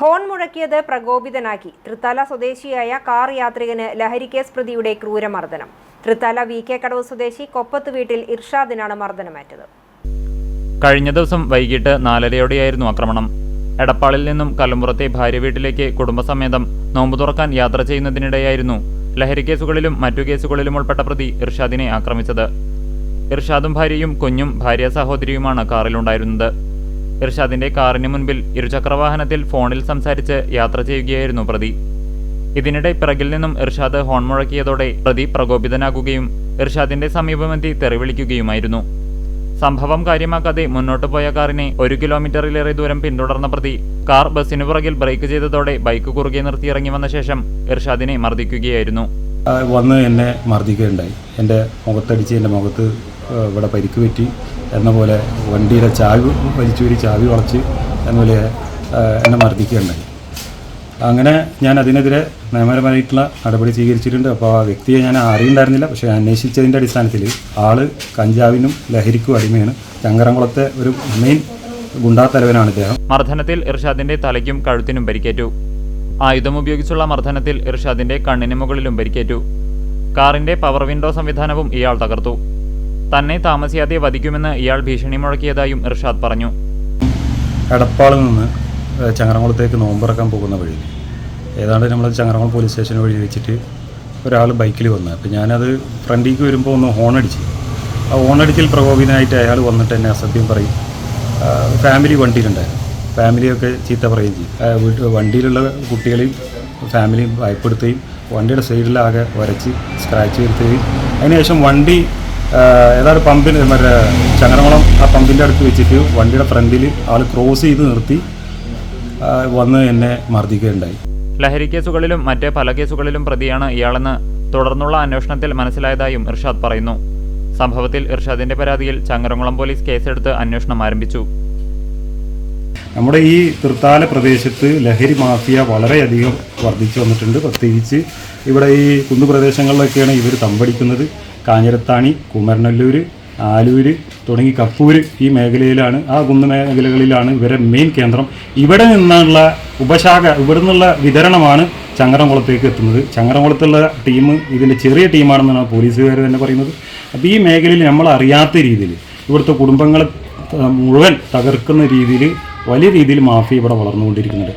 Horn മുഴക്കിയത് പ്രകോപിതനാക്കി Thrithala സ്വദേശിയായ car യാത്രികന് ലഹരിക്കേസ് പ്രതിയുടെ ക്രൂരമർദ്ദനം. Thrithala VK കടവ് സ്വദേശി കൊപ്പത്ത് വീട്ടിൽ ഇർഷാദിനാണ് മർദ്ദനമേറ്റത്. കഴിഞ്ഞ ദിവസം വൈകിട്ട് 4:30യോടെയായിരുന്നു ആക്രമണം. എടപ്പാളിൽ നിന്നും കലമ്പുറത്തെ ഭാര്യ വീട്ടിലേക്ക് കുടുംബസമേതം നോമ്പ് തുറക്കാൻ യാത്ര ചെയ്യുന്നതിനിടെയായിരുന്നു ലഹരിക്കേസുകളിലും മറ്റു കേസുകളിലും ഉൾപ്പെട്ട പ്രതി ഇർഷാദിനെ ആക്രമിച്ചത്. ഇർഷാദും ഭാര്യയും കുഞ്ഞും ഭാര്യ സഹോദരിയുമാണ് കാറിലുണ്ടായിരുന്നത്. ഇർഷാദിന്റെ കാറിന് മുൻപിൽ ഇരുചക്രവാഹനത്തിൽ ഫോണിൽ സംസാരിച്ച് യാത്ര ചെയ്യുകയായിരുന്നു പ്രതി. ഇതിനിടെ പിറകിൽ നിന്നും ഇർഷാദ് ഹോൺ മുഴക്കിയതോടെ പ്രതി പ്രകോപിതനാകുകയും ഇർഷാദിന്റെ സമീപമെത്തി തെറിവിളിക്കുകയുമായിരുന്നു. സംഭവം കാര്യമാക്കാതെ മുന്നോട്ട് പോയ കാറിനെ 1 കിലോമീറ്ററിലേറെ ദൂരം പിന്തുടർന്ന പ്രതി കാർ ബസിനു പുറകിൽ ബ്രേക്ക് ചെയ്തതോടെ ബൈക്ക് കുറുകെ നിർത്തിയിറങ്ങി വന്ന ശേഷം ഇർഷാദിനെ മർദ്ദിക്കുകയായിരുന്നു. വന്ന് എന്നെ മർദ്ദിക്കുകയുണ്ടായി. എൻ്റെ മുഖത്തടിച്ച് എൻ്റെ മുഖത്ത് ഇവിടെ പരിക്ക് പറ്റി എന്ന പോലെ വണ്ടിയുടെ ചാവി വലിച്ചൂരി ചാവി വളച്ച് എന്നപോലെ എന്നെ മർദ്ദിക്കുകയുണ്ടായി. അങ്ങനെ ഞാൻ അതിനെതിരെ നിയമപരമായിട്ടുള്ള നടപടി സ്വീകരിച്ചിട്ടുണ്ട്. അപ്പോൾ ആ വ്യക്തിയെ ഞാൻ അറിയുണ്ടായിരുന്നില്ല. പക്ഷേ അന്വേഷിച്ചതിൻ്റെ അടിസ്ഥാനത്തിൽ ആള് കഞ്ചാവിനും ലഹരിക്കും അടിമയാണ്. ചങ്ങരംകുളത്തെ ഒരു മെയിൻ ഗുണ്ടാത്തലവനാണ് ഇദ്ദേഹം. മർദ്ദനത്തിൽ ഇർഷാദിന്റെ തലയ്ക്കും കഴുത്തിനും പരിക്കേറ്റു. ആയുധം ഉപയോഗിച്ചുള്ള മർദ്ദനത്തിൽ ഇർഷാദിന്റെ കണ്ണിന് മുകളിലും പരിക്കേറ്റു. കാറിന്റെ പവർ വിൻഡോ സംവിധാനവും ഇയാൾ തകർത്തു. തന്നെ താമസിയാതെ വധിക്കുമെന്ന് ഇയാൾ ഭീഷണി മുഴക്കിയതായും ഇർഷാദ് പറഞ്ഞു. എടപ്പാളിൽ നിന്ന് ചങ്ങരംകുളത്തേക്ക് നോമ്പറക്കാൻ പോകുന്ന വഴി ഏതാണ്ട് നമ്മൾ ചങ്ങരംകുളം പോലീസ് സ്റ്റേഷൻ വഴി വെച്ചിട്ട് ഒരാൾ ബൈക്കിൽ വന്നു. അപ്പോൾ ഞാനത് ഫ്രണ്ടിലേക്ക് വരുമ്പോൾ ഒന്ന് ഹോണടിച്ച് ആ ഹോണടിച്ചിൽ പ്രകോപിതനായിട്ട് അയാൾ വന്നിട്ട് എന്നെ അസഭ്യം പറയും. ഫാമിലി വണ്ടിയിലുണ്ടായിരുന്നു. ഫാമിലിയൊക്കെ ചീത്ത പറയുകയും ചെയ്യും. വണ്ടിയിലുള്ള കുട്ടികളെയും ഫാമിലിയും ഭയപ്പെടുത്തുകയും വണ്ടിയുടെ സൈഡിലാകെ വരച്ച് സ്ക്രാച്ച് വരുത്തുകയും അതിനുശേഷം വണ്ടി ഏതാണ്ട് പമ്പിന് മറ്റേ ചങ്ങരംകുളം ആ പമ്പിൻ്റെ അടുത്ത് വെച്ചിട്ട് വണ്ടിയുടെ ഫ്രണ്ടിൽ ആൾ ക്രോസ് ചെയ്ത് നിർത്തി വന്ന് എന്നെ മർദ്ദിക്കുകയുണ്ടായി. ലഹരി കേസുകളിലും മറ്റ് പല കേസുകളിലും പ്രതിയാണ് ഇയാളെന്ന് തുടർന്നുള്ള അന്വേഷണത്തിൽ മനസ്സിലായതായും ഇർഷാദ് പറയുന്നു. സംഭവത്തിൽ ഇർഷാദിന്റെ പരാതിയിൽ ചങ്ങരംകുളം പോലീസ് കേസെടുത്ത് അന്വേഷണം ആരംഭിച്ചു. നമ്മുടെ ഈ തൃത്താല പ്രദേശത്ത് ലഹരി മാഫിയ വളരെയധികം വർദ്ധിച്ചു വന്നിട്ടുണ്ട്. പ്രത്യേകിച്ച് ഇവിടെ ഈ കുന്നുപ്രദേശങ്ങളിലൊക്കെയാണ് ഇവർ തമ്പടിക്കുന്നത്. കാഞ്ഞിരത്താണി, കുമരനല്ലൂർ, ആലൂര് തുടങ്ങി കപ്പൂര് ഈ മേഖലയിലാണ്, ആ കുന്നു മേഖലകളിലാണ് ഇവരെ മെയിൻ കേന്ദ്രം. ഇവിടെ നിന്നുള്ള ഉപശാഖ, ഇവിടെ നിന്നുള്ള വിതരണമാണ് ചങ്ങരംകുളത്തേക്ക് എത്തുന്നത്. ചങ്ങരംകുളത്തുള്ള ടീം ഇതിൻ്റെ ചെറിയ ടീമാണെന്നാണ് പോലീസുകാർ തന്നെ പറയുന്നത്. അപ്പോൾ ഈ മേഖലയിൽ നമ്മൾ അറിയാത്ത രീതിയിൽ ഇവിടുത്തെ കുടുംബങ്ങളെ മുഴുവൻ തകർക്കുന്ന രീതിയിൽ വലിയ രീതിയിൽ മാഫിയ ഇവിടെ വളർന്നുകൊണ്ടിരിക്കുന്നുണ്ട്.